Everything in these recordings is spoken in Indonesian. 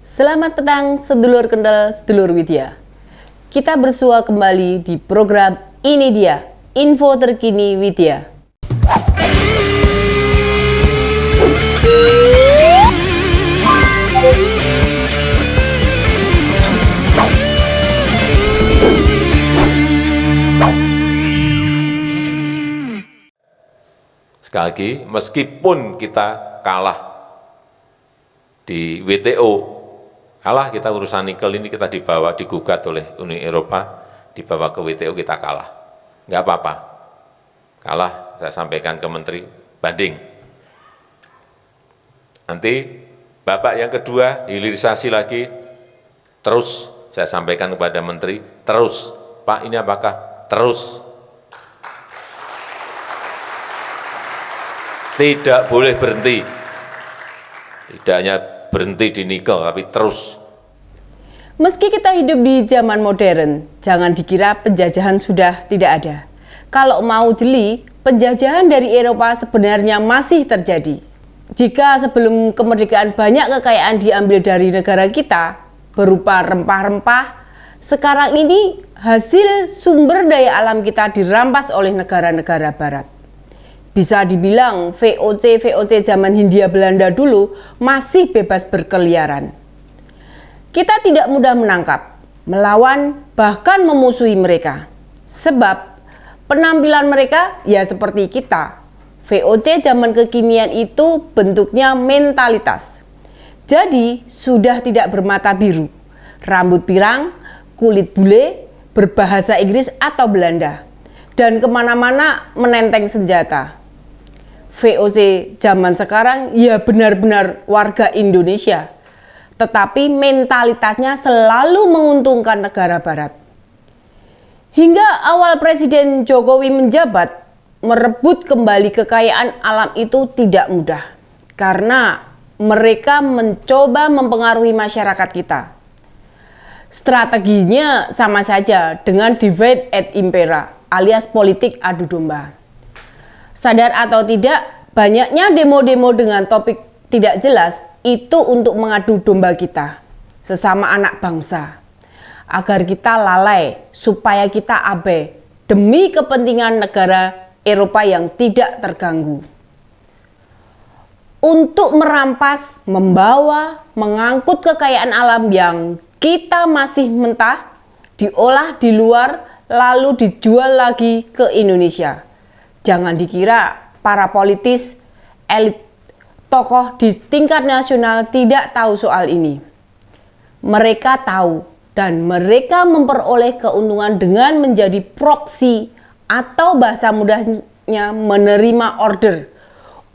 Selamat petang sedulur kendal, sedulur Widya. Kita bersua kembali di program Ini Dia, Info Terkini Widya. Sekali lagi, meskipun kita kalah di WTO, kalah kita urusan nikel ini kita digugat oleh Uni Eropa, dibawa ke WTO kita kalah. Nggak apa-apa, kalah saya sampaikan ke Menteri, banding. Nanti babak yang kedua, hilirisasi lagi, terus saya sampaikan kepada Menteri, terus, Pak ini apakah? Terus. Tidak boleh berhenti, tidak hanya berhenti di nikel, tapi terus. Meski kita hidup di zaman modern, jangan dikira penjajahan sudah tidak ada. Kalau mau jeli, penjajahan dari Eropa sebenarnya masih terjadi. Jika sebelum kemerdekaan banyak kekayaan diambil dari negara kita, berupa rempah-rempah, sekarang ini hasil sumber daya alam kita dirampas oleh negara-negara barat. Bisa dibilang VOC zaman Hindia Belanda dulu masih bebas berkeliaran. Kita tidak mudah menangkap, melawan, bahkan memusuhi mereka. Sebab penampilan mereka ya seperti kita. VOC zaman kekinian itu bentuknya mentalitas. Jadi sudah tidak bermata biru, rambut pirang, kulit bule, berbahasa Inggris atau Belanda, dan kemana-mana menenteng senjata. VOC zaman sekarang ya benar-benar warga Indonesia, tetapi mentalitasnya selalu menguntungkan negara barat. Hingga awal Presiden Jokowi menjabat, merebut kembali kekayaan alam itu tidak mudah, karena mereka mencoba mempengaruhi masyarakat kita. Strateginya sama saja dengan divide et impera, alias politik adu domba. Sadar atau tidak, banyaknya demo-demo dengan topik tidak jelas itu untuk mengadu domba kita, sesama anak bangsa, agar kita lalai, supaya kita abai, demi kepentingan negara Eropa yang tidak terganggu. Untuk merampas, membawa, mengangkut kekayaan alam yang kita masih mentah, diolah di luar, lalu dijual lagi ke Indonesia. Jangan dikira para politis, elit, tokoh di tingkat nasional tidak tahu soal ini. Mereka tahu dan mereka memperoleh keuntungan dengan menjadi proksi atau bahasa mudahnya menerima order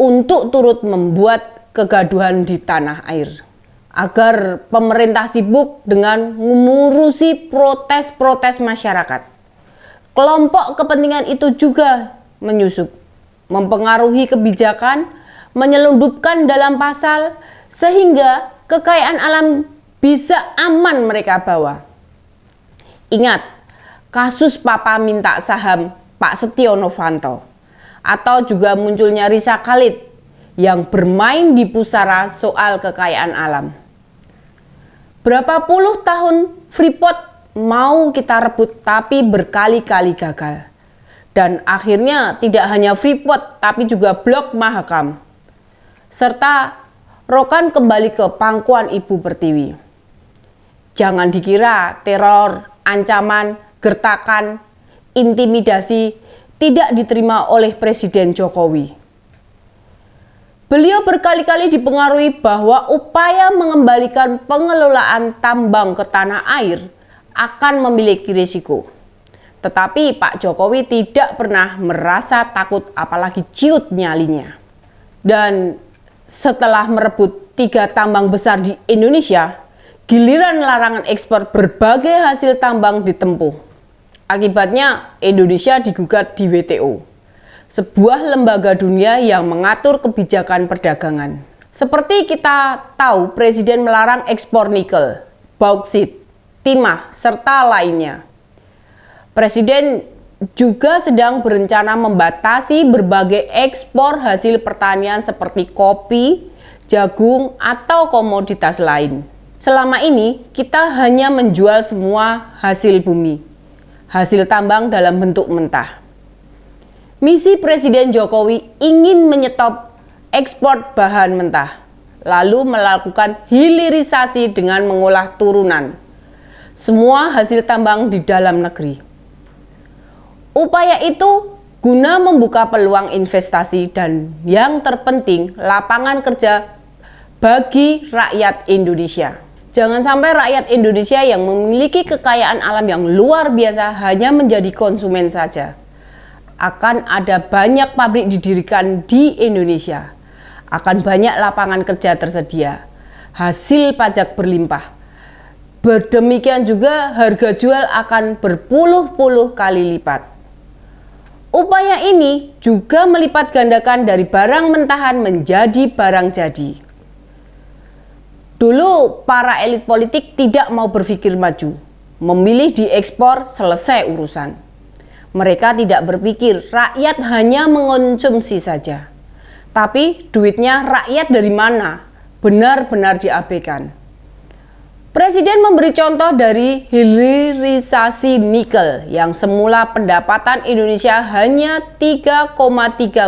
untuk turut membuat kegaduhan di tanah air. Agar pemerintah sibuk dengan mengurusi protes-protes masyarakat. Kelompok kepentingan itu juga menyusup, mempengaruhi kebijakan, menyelundupkan dalam pasal, sehingga kekayaan alam bisa aman mereka bawa. Ingat, kasus Papa minta saham Pak Setio Novanto, atau juga munculnya Risa Khalid yang bermain di pusara soal kekayaan alam. Berapa puluh tahun Freeport mau kita rebut, tapi berkali-kali gagal. Dan akhirnya tidak hanya Freeport, tapi juga Blok Mahakam. Serta Rokan kembali ke pangkuan Ibu Pertiwi. Jangan dikira teror, ancaman, gertakan, intimidasi tidak diterima oleh Presiden Jokowi. Beliau berkali-kali dipengaruhi bahwa upaya mengembalikan pengelolaan tambang ke tanah air akan memiliki risiko. Tetapi Pak Jokowi tidak pernah merasa takut, apalagi ciut nyalinya. Dan setelah merebut 3 tambang besar di Indonesia, giliran larangan ekspor berbagai hasil tambang ditempuh. Akibatnya Indonesia digugat di WTO, sebuah lembaga dunia yang mengatur kebijakan perdagangan. Seperti kita tahu, Presiden melarang ekspor nikel, bauksit, timah, serta lainnya. Presiden juga sedang berencana membatasi berbagai ekspor hasil pertanian seperti kopi, jagung, atau komoditas lain. Selama ini kita hanya menjual semua hasil bumi, hasil tambang dalam bentuk mentah. Misi Presiden Jokowi ingin menyetop ekspor bahan mentah, lalu melakukan hilirisasi dengan mengolah turunan semua hasil tambang di dalam negeri. Upaya itu guna membuka peluang investasi dan yang terpenting lapangan kerja bagi rakyat Indonesia. Jangan sampai rakyat Indonesia yang memiliki kekayaan alam yang luar biasa hanya menjadi konsumen saja. Akan ada banyak pabrik didirikan di Indonesia. Akan banyak lapangan kerja tersedia. Hasil pajak berlimpah. Demikian juga harga jual akan berpuluh-puluh kali lipat. Upaya ini juga melipat gandakan dari barang mentahan menjadi barang jadi. Dulu para elit politik tidak mau berpikir maju, memilih diekspor selesai urusan. Mereka tidak berpikir rakyat hanya mengonsumsi saja. Tapi duitnya rakyat dari mana? Benar-benar diabaikan. Presiden memberi contoh dari hilirisasi nikel yang semula pendapatan Indonesia hanya 3,3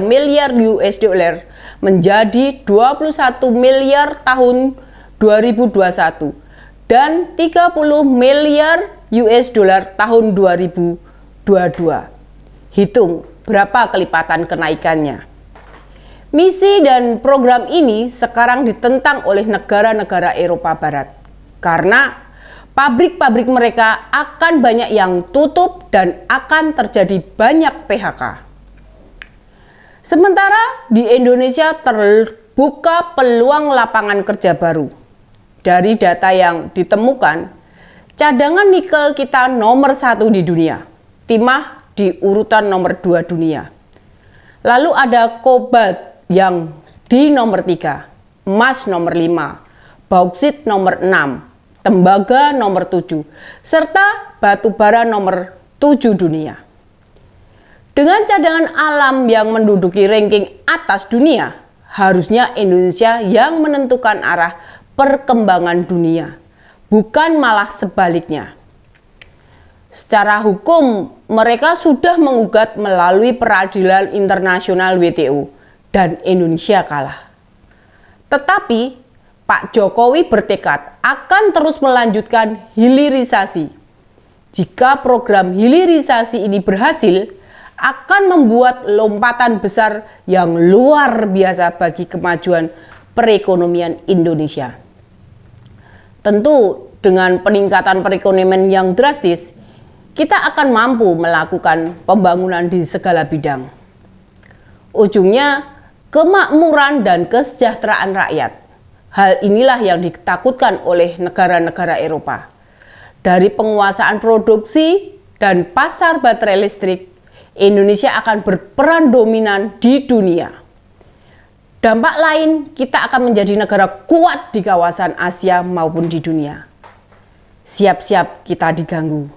miliar US dollar menjadi 21 miliar tahun 2021 dan 30 miliar US dollar tahun 2022. Hitung berapa kelipatan kenaikannya. Misi dan program ini sekarang ditentang oleh negara-negara Eropa Barat. Karena pabrik-pabrik mereka akan banyak yang tutup dan akan terjadi banyak PHK. Sementara di Indonesia terbuka peluang lapangan kerja baru. Dari data yang ditemukan, cadangan nikel kita nomor 1 di dunia, timah di urutan nomor 2 dunia. Lalu ada kobalt yang di nomor 3, emas nomor 5, bauksit nomor 6, tembaga nomor 7, serta batu bara nomor 7 dunia. Dengan cadangan alam yang menduduki ranking atas dunia, harusnya Indonesia yang menentukan arah perkembangan dunia, bukan malah sebaliknya. Secara hukum, mereka sudah menggugat melalui peradilan internasional WTO dan Indonesia kalah. Tetapi Pak Jokowi bertekad akan terus melanjutkan hilirisasi. Jika program hilirisasi ini berhasil, akan membuat lompatan besar yang luar biasa bagi kemajuan perekonomian Indonesia. Tentu dengan peningkatan perekonomian yang drastis, kita akan mampu melakukan pembangunan di segala bidang. Ujungnya, kemakmuran dan kesejahteraan rakyat. Hal inilah yang ditakutkan oleh negara-negara Eropa. Dari penguasaan produksi dan pasar baterai listrik, Indonesia akan berperan dominan di dunia. Dampak lain, kita akan menjadi negara kuat di kawasan Asia maupun di dunia. Siap-siap kita diganggu.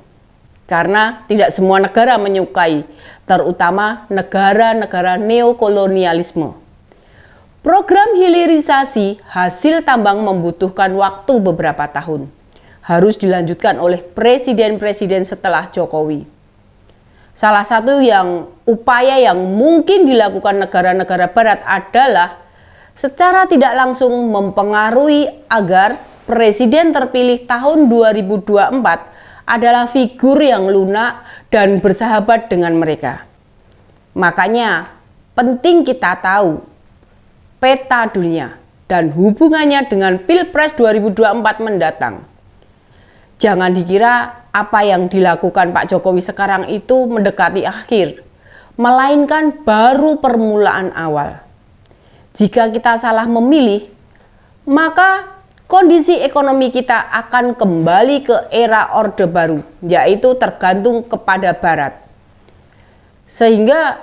Karena tidak semua negara menyukai, terutama negara-negara neokolonialisme. Program hilirisasi hasil tambang membutuhkan waktu beberapa tahun. Harus dilanjutkan oleh presiden-presiden setelah Jokowi. Salah satu upaya yang mungkin dilakukan negara-negara barat adalah secara tidak langsung mempengaruhi agar presiden terpilih tahun 2024 adalah figur yang lunak dan bersahabat dengan mereka. Makanya penting kita tahu peta dunia dan hubungannya dengan Pilpres 2024 mendatang. Jangan dikira apa yang dilakukan Pak Jokowi sekarang itu mendekati akhir, melainkan baru permulaan awal. Jika kita salah memilih, maka kondisi ekonomi kita akan kembali ke era Orde Baru, yaitu tergantung kepada Barat. Sehingga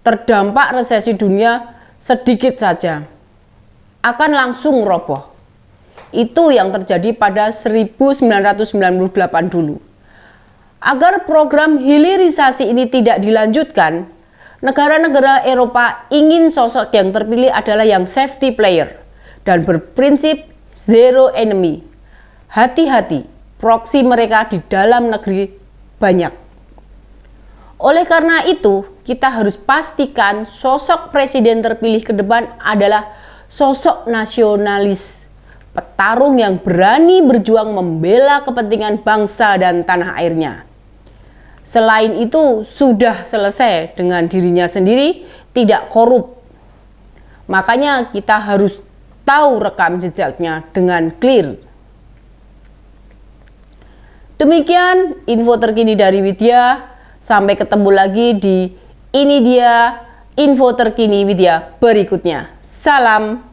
terdampak resesi dunia sedikit saja akan langsung roboh. Itu yang terjadi pada 1998 dulu. Agar program hilirisasi ini tidak dilanjutkan, negara-negara Eropa ingin sosok yang terpilih adalah yang safety player dan berprinsip zero enemy hati-hati, proksi mereka di dalam negeri banyak. Oleh karena itu, kita harus pastikan sosok presiden terpilih ke depan adalah sosok nasionalis, petarung yang berani berjuang membela kepentingan bangsa dan tanah airnya. Selain itu, sudah selesai dengan dirinya sendiri, tidak korup. Makanya kita harus tahu rekam jejaknya dengan clear. Demikian info terkini dari Widya. Sampai ketemu lagi di Ini Dia Info Terkini Widya berikutnya. Salam.